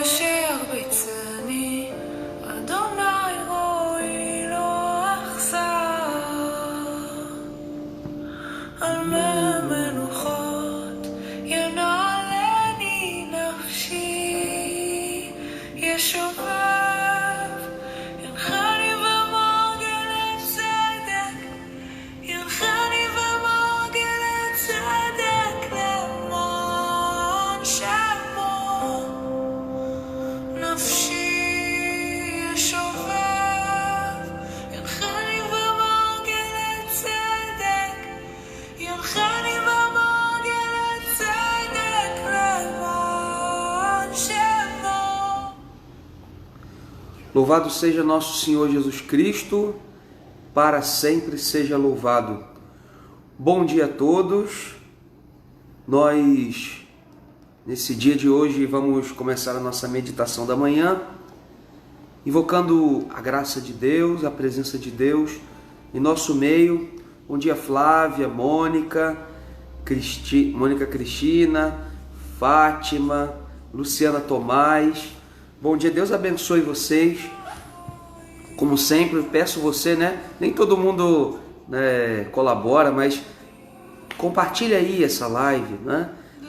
שירביצני, אדוני רואי לא אחסר. על מי מנוחות ינעלני נפשי, ישובב ינחני במרגלת צדק, ינחני במרגלת צדק למען שמו. נפשי ישובב ינחני במרגלת צדק, ינחני במרגלת צדק למען שמו. Louvado seja nosso Senhor Jesus Cristo, para sempre seja louvado. Bom dia a todos. Nós, nesse dia de hoje, vamos começar a nossa meditação da manhã, invocando a graça de Deus, a presença de Deus em nosso meio. Bom dia, Flávia, Mônica Cristina, Fátima, Luciana Tomás. Bom dia, Deus abençoe vocês. Como sempre, eu peço você, nem todo mundo colabora, mas compartilha aí essa live,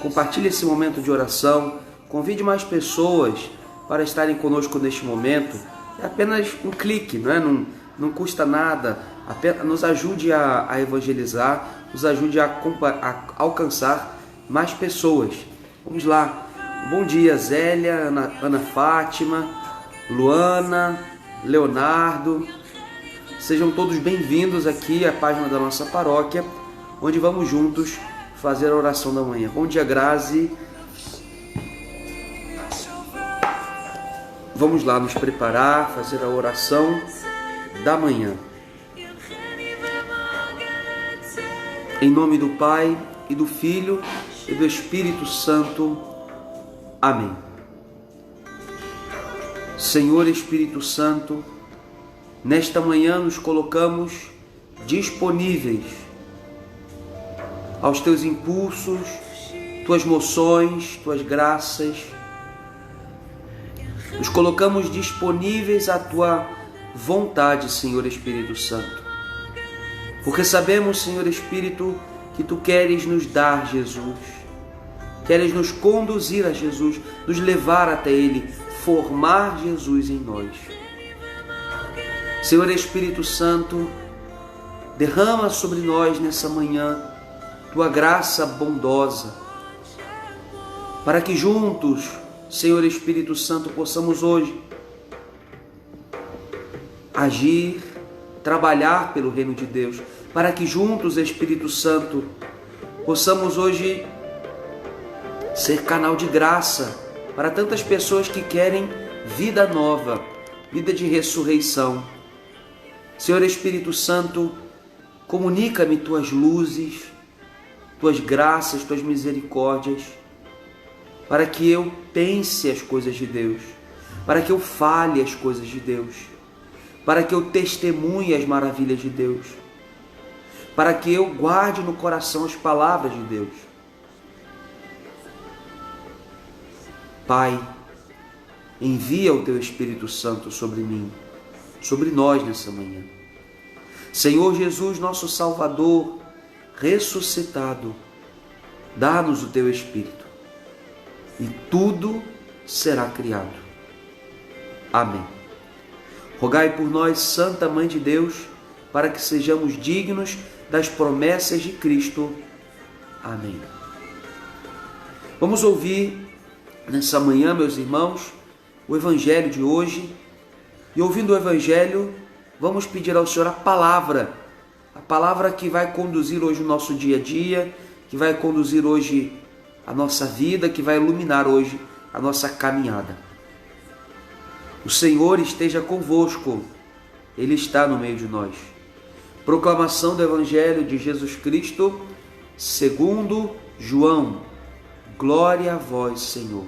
compartilha esse momento de oração, convide mais pessoas para estarem conosco neste momento. É apenas um clique, não custa nada, apenas nos ajude a evangelizar, nos ajude a alcançar mais pessoas. Vamos lá. Bom dia, Zélia, Ana Fátima, Luana, Leonardo. Sejam todos bem-vindos aqui à página da nossa paróquia, onde vamos juntos fazer a oração da manhã. Bom dia, Grazi. Vamos lá nos preparar, fazer a oração da manhã. Em nome do Pai, e do Filho, e do Espírito Santo. Amém. Senhor Espírito Santo, nesta manhã nos colocamos disponíveis aos teus impulsos, tuas moções, tuas graças. Nos colocamos disponíveis à tua vontade, Senhor Espírito Santo. Porque sabemos, Senhor Espírito, que tu queres nos dar Jesus. Queres nos conduzir a Jesus, nos levar até Ele, formar Jesus em nós. Senhor Espírito Santo, derrama sobre nós nessa manhã tua graça bondosa, para que juntos, Senhor Espírito Santo, possamos hoje agir, trabalhar pelo reino de Deus, para que juntos, Espírito Santo, possamos hoje ser canal de graça para tantas pessoas que querem vida nova, vida de ressurreição. Senhor Espírito Santo, comunica-me tuas luzes, tuas graças, tuas misericórdias, para que eu pense as coisas de Deus, para que eu fale as coisas de Deus, para que eu testemunhe as maravilhas de Deus, para que eu guarde no coração as palavras de Deus. Pai, envia o teu Espírito Santo sobre mim, sobre nós nessa manhã. Senhor Jesus, nosso Salvador, ressuscitado, dá-nos o teu Espírito e tudo será criado. Amém. Rogai por nós, Santa Mãe de Deus, para que sejamos dignos das promessas de Cristo. Amém. Vamos ouvir nessa manhã, meus irmãos, o Evangelho de hoje. E ouvindo o Evangelho, vamos pedir ao Senhor a palavra que vai conduzir hoje o nosso dia a dia, que vai conduzir hoje a nossa vida, que vai iluminar hoje a nossa caminhada. O Senhor esteja convosco, Ele está no meio de nós. Proclamação do Evangelho de Jesus Cristo, segundo João. Glória a vós, Senhor.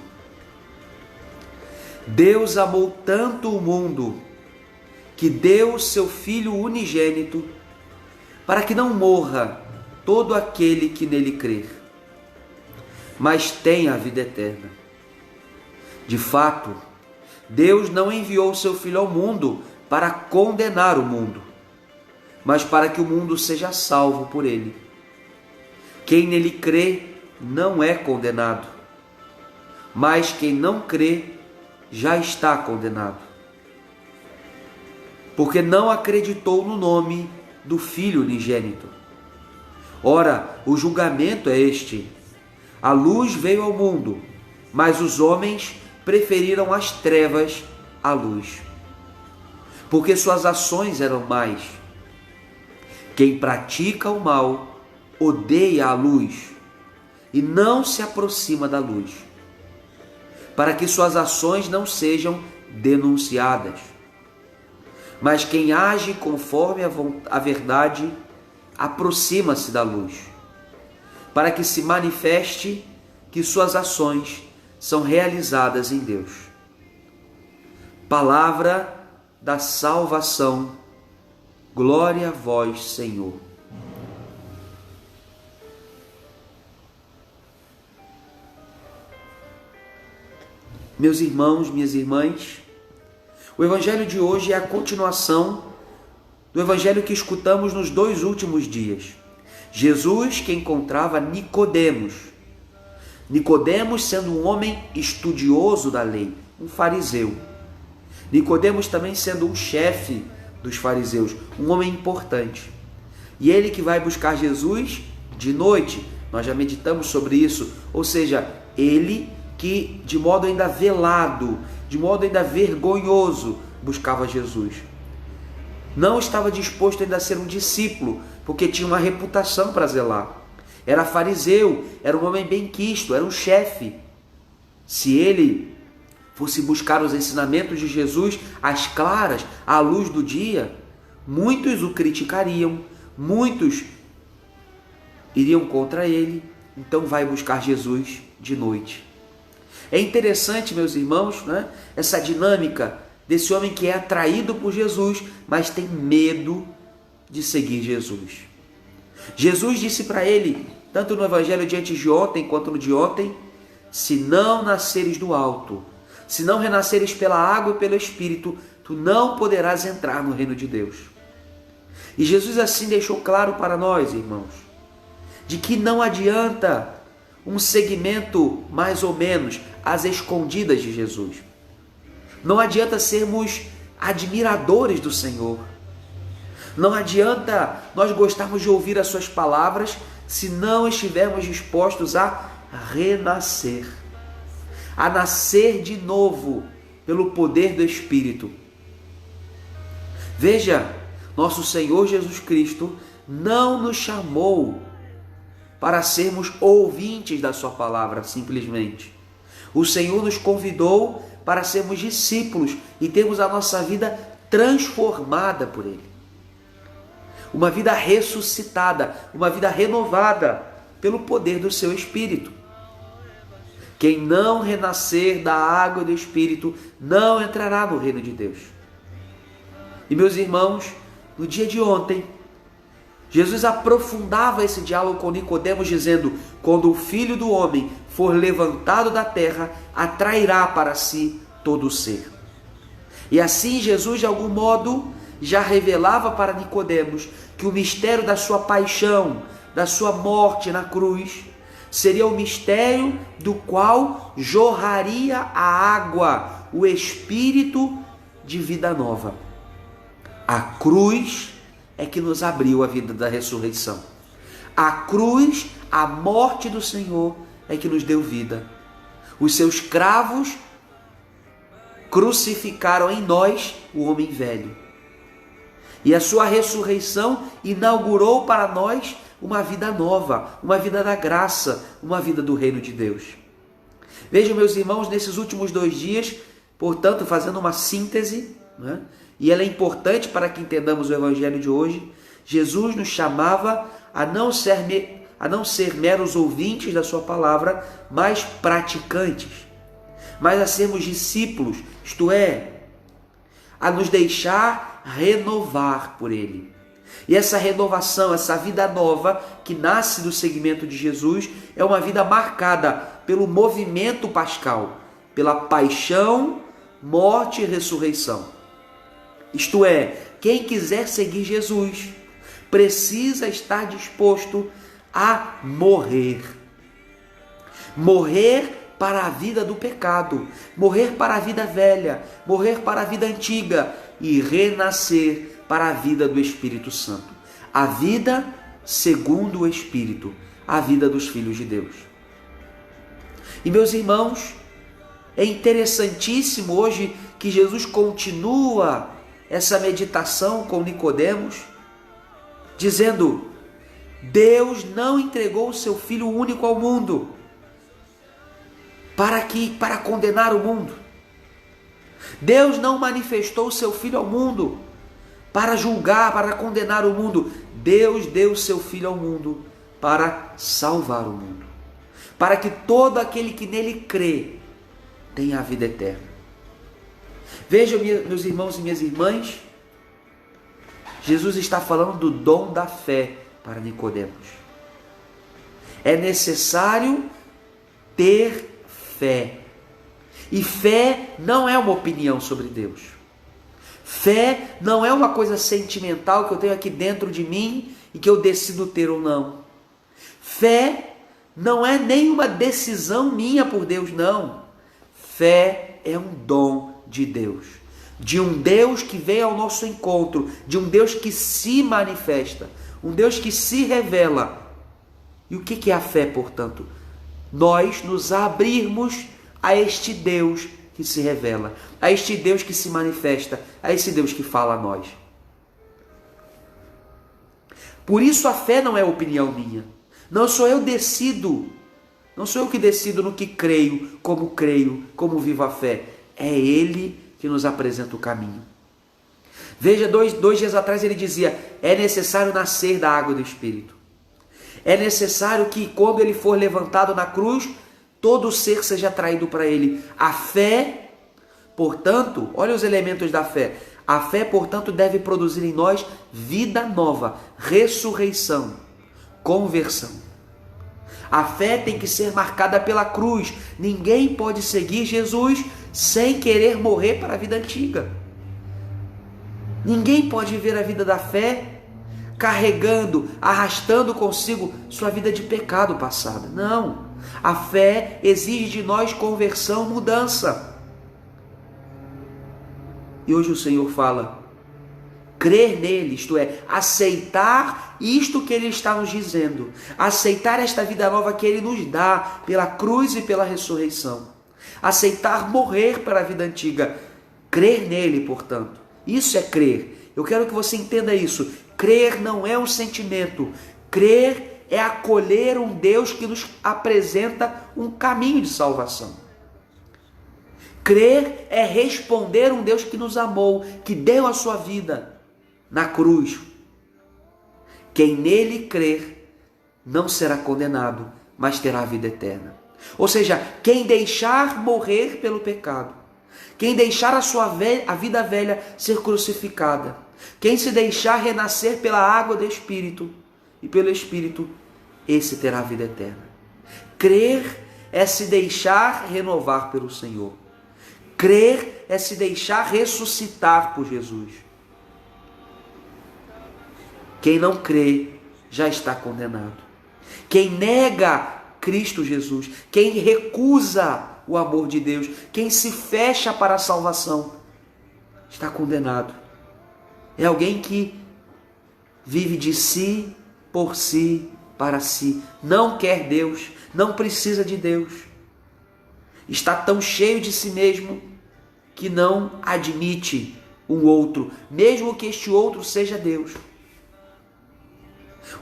Deus amou tanto o mundo que deu seu Filho unigênito, para que não morra todo aquele que nele crer, mas tenha a vida eterna. De fato, Deus não enviou o seu Filho ao mundo para condenar o mundo, mas para que o mundo seja salvo por ele. Quem nele crê não é condenado, mas quem não crê já está condenado, porque não acreditou no nome do Filho unigênito. Ora, o julgamento é este: a luz veio ao mundo, mas os homens preferiram as trevas à luz, porque suas ações eram más. Quem pratica o mal odeia a luz e não se aproxima da luz, para que suas ações não sejam denunciadas. Mas quem age conforme a verdade aproxima-se da luz, para que se manifeste que suas ações são realizadas em Deus. Palavra da salvação. Glória a vós, Senhor. Meus irmãos, minhas irmãs, o evangelho de hoje é a continuação do evangelho que escutamos nos 2 últimos dias. Jesus que encontrava Nicodemos. Nicodemos sendo um homem estudioso da lei, um fariseu. Nicodemos também sendo um chefe dos fariseus, um homem importante. E ele que vai buscar Jesus de noite, nós já meditamos sobre isso, ou seja, ele que de modo ainda velado, de modo ainda vergonhoso, buscava Jesus. Não estava disposto ainda a ser um discípulo, porque tinha uma reputação para zelar. Era fariseu, era um homem benquisto, era um chefe. Se ele fosse buscar os ensinamentos de Jesus às claras, à luz do dia, muitos o criticariam, muitos iriam contra ele. Então vai buscar Jesus de noite. É interessante, meus irmãos, né, essa dinâmica desse homem que é atraído por Jesus, mas tem medo de seguir Jesus. Jesus disse para ele, tanto no evangelho de antes de ontem quanto no de ontem: se não nasceres do alto, se não renasceres pela água e pelo Espírito, tu não poderás entrar no reino de Deus. E Jesus assim deixou claro para nós, irmãos, de que não adianta um seguimento mais ou menos às escondidas de Jesus. Não adianta sermos admiradores do Senhor. Não adianta nós gostarmos de ouvir as suas palavras se não estivermos dispostos a renascer, a nascer de novo pelo poder do Espírito. Veja, nosso Senhor Jesus Cristo não nos chamou para sermos ouvintes da sua palavra simplesmente. O Senhor nos convidou para sermos discípulos e termos a nossa vida transformada por Ele. Uma vida ressuscitada, uma vida renovada pelo poder do seu Espírito. Quem não renascer da água e do Espírito não entrará no reino de Deus. E meus irmãos, no dia de ontem, Jesus aprofundava esse diálogo com Nicodemos dizendo: quando o Filho do Homem for levantado da terra, atrairá para si todo o ser. E assim Jesus, de algum modo, já revelava para Nicodemos que o mistério da sua paixão, da sua morte na cruz, seria o mistério do qual jorraria a água, o Espírito de vida nova. A cruz é que nos abriu a vida da ressurreição. A cruz, a morte do Senhor, é que nos deu vida. Os seus cravos crucificaram em nós o homem velho. E a sua ressurreição inaugurou para nós uma vida nova, uma vida da graça, uma vida do reino de Deus. Vejam, meus irmãos, nesses últimos 2 dias, portanto, fazendo uma síntese, né? E ela é importante para que entendamos o evangelho de hoje, Jesus nos chamava a não ser meros ouvintes da sua palavra, mas praticantes, mas a sermos discípulos, isto é, a nos deixar renovar por Ele. E essa renovação, essa vida nova que nasce do seguimento de Jesus, é uma vida marcada pelo movimento pascal, pela paixão, morte e ressurreição. Isto é, quem quiser seguir Jesus precisa estar disposto a morrer. Morrer para a vida do pecado, morrer para a vida velha, morrer para a vida antiga e renascer para a vida do Espírito Santo. A vida segundo o Espírito, a vida dos filhos de Deus. E meus irmãos, é interessantíssimo hoje que Jesus continua essa meditação com Nicodemos, dizendo: Deus não entregou o seu Filho único ao mundo para condenar o mundo. Deus não manifestou o seu Filho ao mundo para julgar, para condenar o mundo. Deus deu o seu Filho ao mundo para salvar o mundo, para que todo aquele que nele crê tenha a vida eterna. Vejam, meus irmãos e minhas irmãs, Jesus está falando do dom da fé para Nicodemos. É necessário ter fé. E fé não é uma opinião sobre Deus. Fé não é uma coisa sentimental que eu tenho aqui dentro de mim e que eu decido ter ou não. Fé não é nenhuma decisão minha por Deus, não. Fé é um dom de Deus. De um Deus que vem ao nosso encontro, de um Deus que se manifesta, um Deus que se revela. E o que é a fé, portanto? Nós nos abrirmos a este Deus que se revela, a este Deus que se manifesta, a esse Deus que fala a nós. Por isso a fé não é opinião minha. Não sou eu que decido no que creio, como vivo a fé. É Ele que nos apresenta o caminho. Veja, dois dias atrás ele dizia: é necessário nascer da água do Espírito. É necessário que quando ele for levantado na cruz, todo o ser seja atraído para ele. A fé, portanto, olha os elementos da fé. A fé, portanto, deve produzir em nós vida nova, ressurreição, conversão. A fé tem que ser marcada pela cruz. Ninguém pode seguir Jesus sem querer morrer para a vida antiga. Ninguém pode viver a vida da fé carregando, arrastando consigo sua vida de pecado passada. Não. A fé exige de nós conversão, mudança. E hoje o Senhor fala: crer nele, isto é, aceitar isto que ele está nos dizendo, aceitar esta vida nova que ele nos dá pela cruz e pela ressurreição, aceitar morrer para a vida antiga, crer nele, portanto. Isso é crer. Eu quero que você entenda isso. Crer não é um sentimento. Crer é acolher um Deus que nos apresenta um caminho de salvação. Crer é responder um Deus que nos amou, que deu a sua vida na cruz. Quem nele crer não será condenado, mas terá a vida eterna. Ou seja, quem deixar morrer pelo pecado, quem deixar a vida velha ser crucificada, quem se deixar renascer pela água do Espírito e pelo Espírito, esse terá a vida eterna. Crer é se deixar renovar pelo Senhor. Crer é se deixar ressuscitar por Jesus. Quem não crê já está condenado. Quem nega Cristo Jesus, quem recusa o amor de Deus, quem se fecha para a salvação, está condenado. É alguém que vive de si, por si, para si. Não quer Deus, não precisa de Deus. Está tão cheio de si mesmo que não admite um outro, mesmo que este outro seja Deus.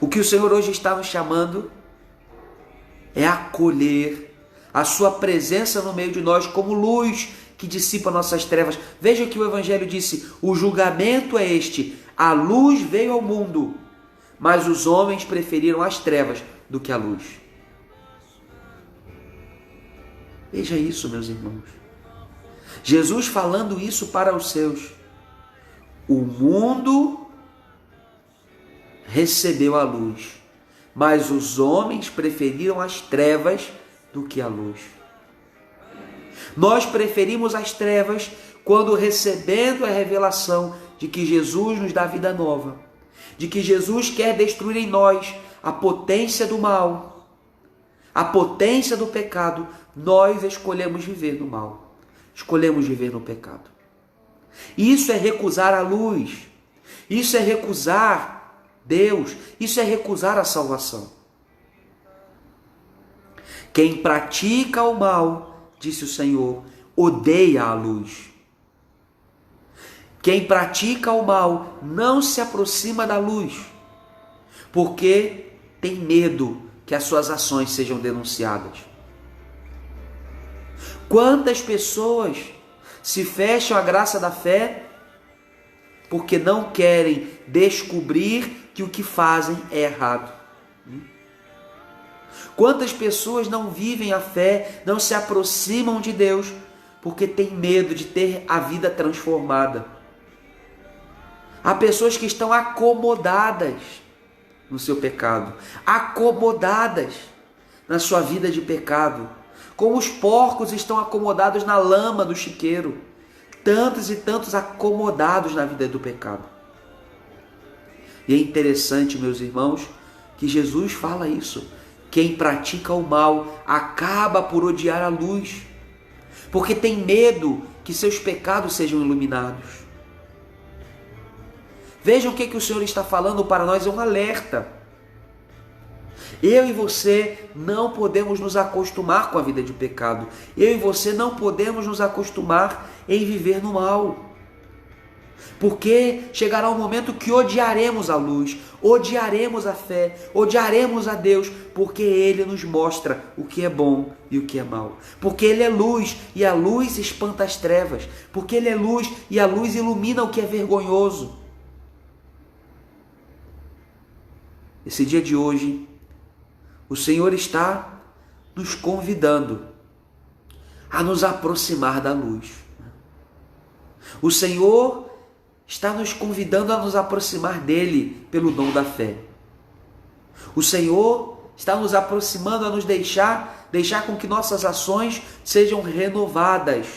O que o Senhor hoje está nos chamando é acolher a sua presença no meio de nós como luz que dissipa nossas trevas. Veja que o Evangelho disse: o julgamento é este, a luz veio ao mundo, mas os homens preferiram as trevas do que a luz. Veja isso, meus irmãos. Jesus falando isso para os seus. O mundo recebeu a luz, mas os homens preferiram as trevas do que a luz. Nós preferimos as trevas quando recebendo a revelação de que Jesus nos dá vida nova, de que Jesus quer destruir em nós a potência do mal, a potência do pecado, nós escolhemos viver no mal, escolhemos viver no pecado. Isso é recusar a luz, isso é recusar Deus, isso é recusar a salvação. Quem pratica o mal, disse o Senhor, odeia a luz. Quem pratica o mal não se aproxima da luz, porque tem medo que as suas ações sejam denunciadas. Quantas pessoas se fecham à graça da fé porque não querem descobrir que o que fazem é errado? Quantas pessoas não vivem a fé, não se aproximam de Deus porque têm medo de ter a vida transformada? Há pessoas que estão acomodadas no seu pecado, acomodadas na sua vida de pecado, como os porcos estão acomodados na lama do chiqueiro, tantos e tantos acomodados na vida do pecado. E é interessante, meus irmãos, que Jesus fala isso. Quem pratica o mal acaba por odiar a luz, porque tem medo que seus pecados sejam iluminados. Vejam o que o Senhor está falando para nós, é um alerta. Eu e você não podemos nos acostumar com a vida de pecado. Eu e você não podemos nos acostumar em viver no mal. Porque chegará um momento que odiaremos a luz, odiaremos a fé, odiaremos a Deus, porque Ele nos mostra o que é bom e o que é mal. Porque Ele é luz e a luz espanta as trevas. Porque Ele é luz e a luz ilumina o que é vergonhoso. Esse dia de hoje, o Senhor está nos convidando a nos aproximar da luz. O Senhor está nos convidando a nos aproximar dele pelo dom da fé. O Senhor está nos aproximando a nos deixar com que nossas ações sejam renovadas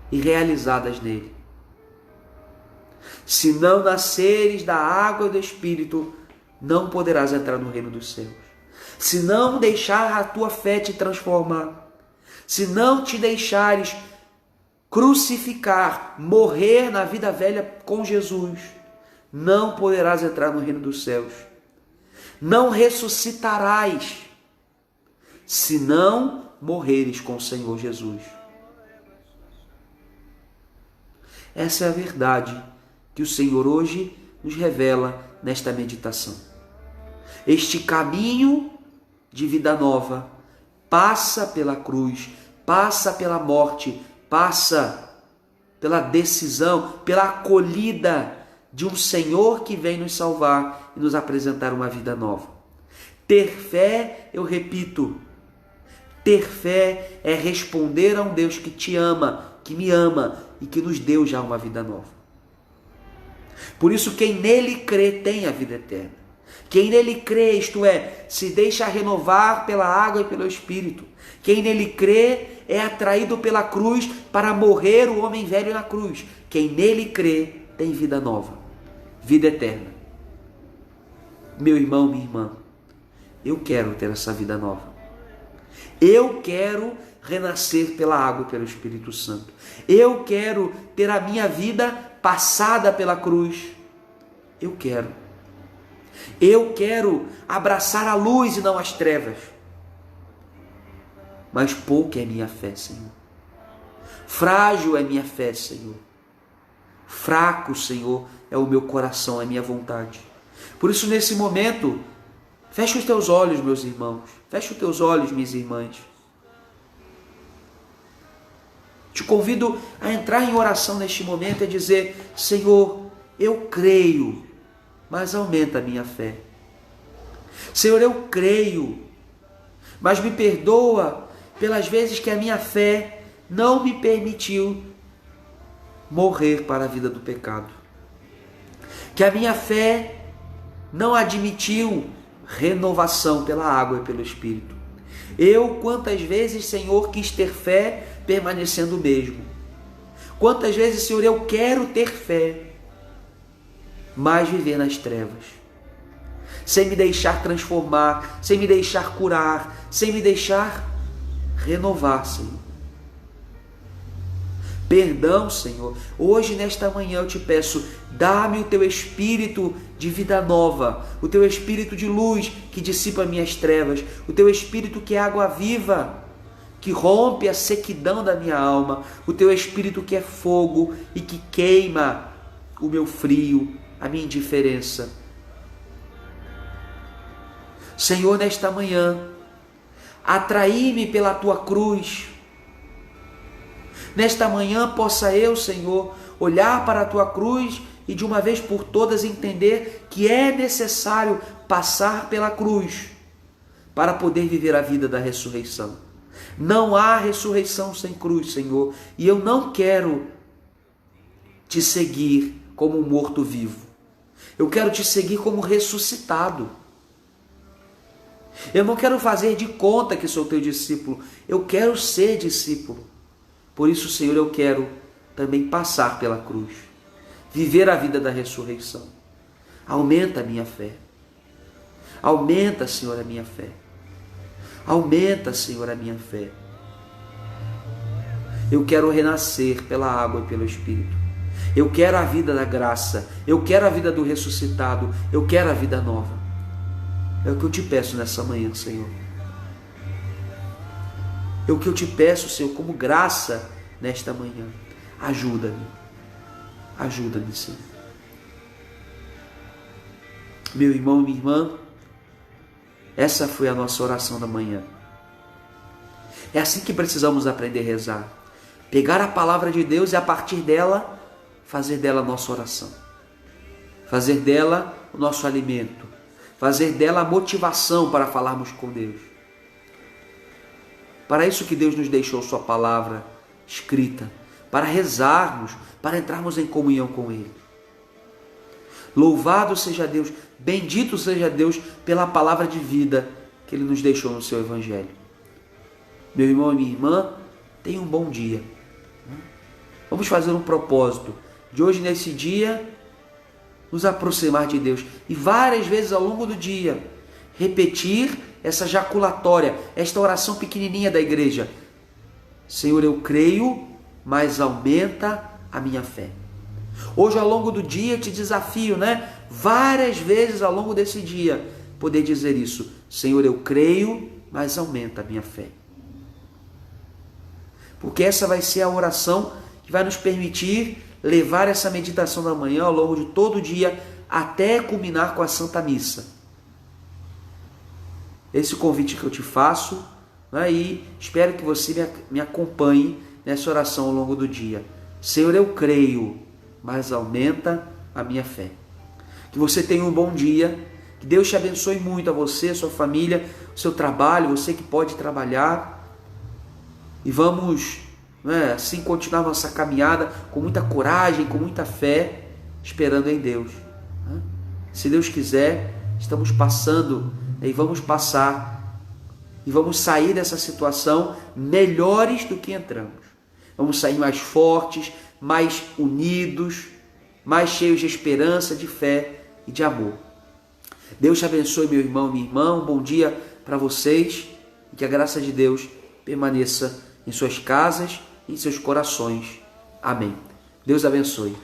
e realizadas nele. Se não nasceres da água e do Espírito, não poderás entrar no reino dos céus. Se não deixar a tua fé te transformar, se não te deixares crucificar, morrer na vida velha com Jesus, não poderás entrar no reino dos céus. Não ressuscitarás se não morreres com o Senhor Jesus. Essa é a verdade que o Senhor hoje nos revela nesta meditação. Este caminho de vida nova passa pela cruz, passa pela morte, passa pela decisão, pela acolhida de um Senhor que vem nos salvar e nos apresentar uma vida nova. Ter fé, eu repito, ter fé é responder a um Deus que te ama, que me ama e que nos deu já uma vida nova. Por isso, quem nele crê tem a vida eterna. Quem nele crê, isto é, se deixa renovar pela água e pelo Espírito. Quem nele crê é atraído pela cruz para morrer o homem velho na cruz. Quem nele crê tem vida nova, vida eterna. Meu irmão, minha irmã, eu quero ter essa vida nova. Eu quero renascer pela água e pelo Espírito Santo. Eu quero ter a minha vida passada pela cruz. Eu quero abraçar a luz e não as trevas. Mas pouca é minha fé, Senhor. Frágil é minha fé, Senhor. Fraco, Senhor, é o meu coração, é a minha vontade. Por isso, nesse momento, fecha os teus olhos, meus irmãos. Fecha os teus olhos, minhas irmãs. Te convido a entrar em oração neste momento e dizer: Senhor, eu creio, mas aumenta a minha fé. Senhor, eu creio, mas me perdoa pelas vezes que a minha fé não me permitiu morrer para a vida do pecado. Que a minha fé não admitiu renovação pela água e pelo Espírito. Eu, quantas vezes, Senhor, quis ter fé permanecendo o mesmo. Quantas vezes, Senhor, eu quero ter fé, mas viver nas trevas, sem me deixar transformar, sem me deixar curar, sem me deixar renovar, Senhor. Perdão, Senhor. Hoje, nesta manhã, eu te peço, dá-me o teu espírito de vida nova, o teu espírito de luz que dissipa minhas trevas, o teu espírito que é água viva, que rompe a sequidão da minha alma, o teu espírito que é fogo e que queima o meu frio, a minha indiferença. Senhor, nesta manhã, atraí-me pela tua cruz. Nesta manhã possa eu, Senhor, olhar para a tua cruz e de uma vez por todas entender que é necessário passar pela cruz para poder viver a vida da ressurreição. Não há ressurreição sem cruz, Senhor, e eu não quero te seguir como um morto-vivo. Eu quero te seguir como ressuscitado. Eu não quero fazer de conta que sou teu discípulo, eu quero ser discípulo. Por isso, Senhor, eu quero também passar pela cruz, viver a vida da ressurreição. Aumenta a minha fé. Aumenta, Senhor, a minha fé. Aumenta, Senhor, a minha fé. Eu quero renascer pela água e pelo Espírito. Eu quero a vida da graça. Eu quero a vida do ressuscitado. Eu quero a vida nova. É o que eu te peço nessa manhã, Senhor. É o que eu te peço, Senhor, como graça nesta manhã. Ajuda-me. Ajuda-me, Senhor. Meu irmão e minha irmã, essa foi a nossa oração da manhã. É assim que precisamos aprender a rezar. Pegar a palavra de Deus e a partir dela, fazer dela a nossa oração. Fazer dela o nosso alimento. Fazer dela a motivação para falarmos com Deus. Para isso que Deus nos deixou sua palavra escrita, para rezarmos, para entrarmos em comunhão com Ele. Louvado seja Deus, bendito seja Deus pela palavra de vida que Ele nos deixou no seu Evangelho. Meu irmão e minha irmã, tenha um bom dia. Vamos fazer um propósito de hoje, nesse dia, nos aproximar de Deus e várias vezes ao longo do dia repetir essa jaculatória, esta oração pequenininha da igreja. Senhor, eu creio, mas aumenta a minha fé. Hoje, ao longo do dia, eu te desafio, várias vezes ao longo desse dia, poder dizer isso. Senhor, eu creio, mas aumenta a minha fé. Porque essa vai ser a oração que vai nos permitir levar essa meditação da manhã ao longo de todo o dia, até culminar com a Santa Missa. Esse convite que eu te faço, e espero que você me acompanhe nessa oração ao longo do dia. Senhor, eu creio, mas aumenta a minha fé. Que você tenha um bom dia, que Deus te abençoe muito, a você, a sua família, o seu trabalho, você que pode trabalhar. E vamos, assim, continuar nossa caminhada com muita coragem, com muita fé, esperando em Deus. Se Deus quiser, estamos passando e vamos passar e vamos sair dessa situação melhores do que entramos. Vamos sair mais fortes, mais unidos, mais cheios de esperança, de fé e de amor. Deus te abençoe, meu irmão e minha irmã. Um bom dia para vocês e que a graça de Deus permaneça em suas casas e em seus corações. Amém. Deus abençoe.